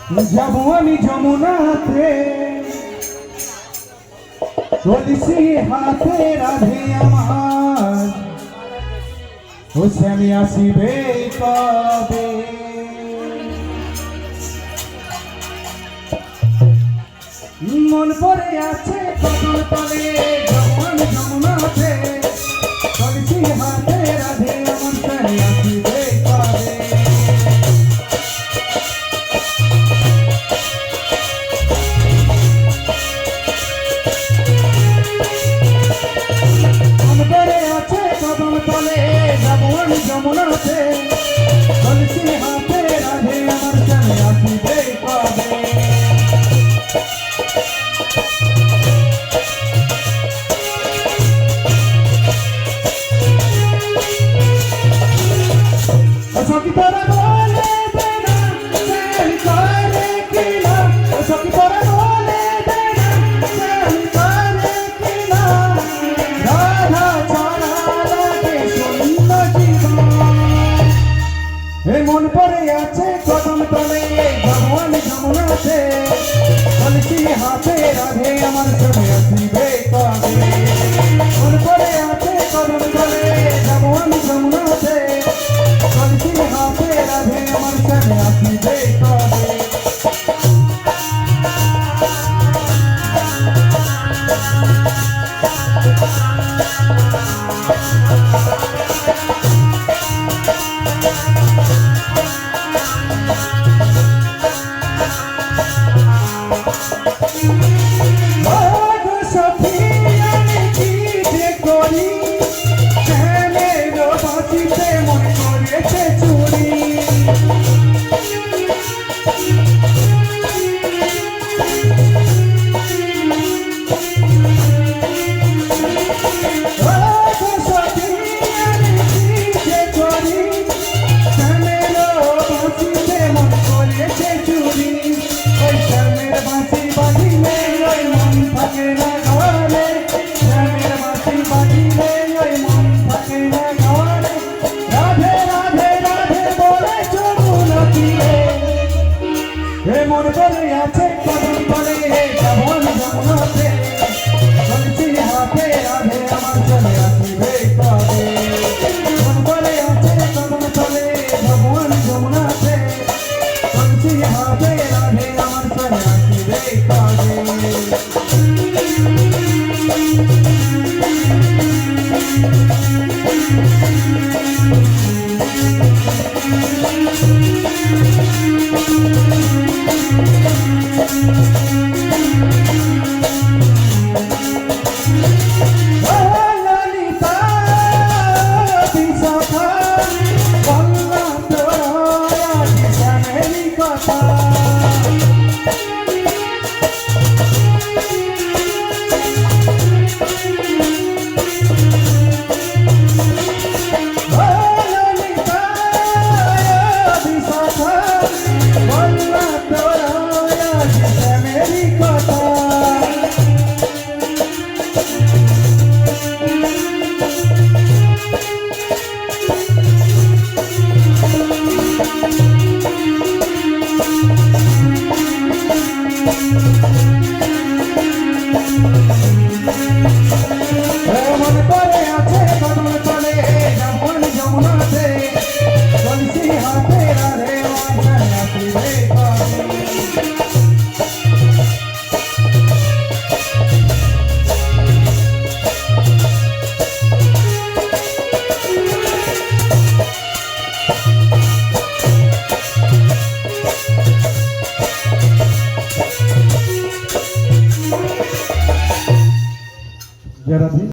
যাবো আমি যমুনাতে তুলসী হাতে রাধে আমার ও স্বামী আসিবে কবে মন পড়ে আছে কদম তলে যাবো আমি যমুনাতে তুলসী হাতে রাধে আমার স্বামী আসিবে কবে যমুনাতে তুলসী হাতে রাধে আমার স্বামী আসিবে কবে সখী তোরা বলে দে না প্রেম করে কিনা সখী তোরা বলে দে না প্রেম করে কিনা রাধা ছাড়া লাগে শূন্য জীবন মন পড়ে আছে কদম তলে ভগবান যমুনাতে তুলসী হাতে রাধে আমার স্বামী আসিবে কবে মন পড়ে আছে কদম তলে ভগবান যমুনাতে তুলসী হাতে রাধে আমার স্বামী আসিবে কবে মন পড়ে আছে কদম তলে ভগবান যমুনাতে তুলসী হাতে রাধে আমার স্বামী আসিবে কবে মন পড়ে আছে কদম তলে ভগবান যমুনাতে তুলসী হাতে রাধে আমার স্বামী আসিবে কবে মন পড়ে আছে কদম তলে ভগবান যমুনাতে তুলসী হাতে রাধে আমার স্বামী আসিবে কবে जरा भी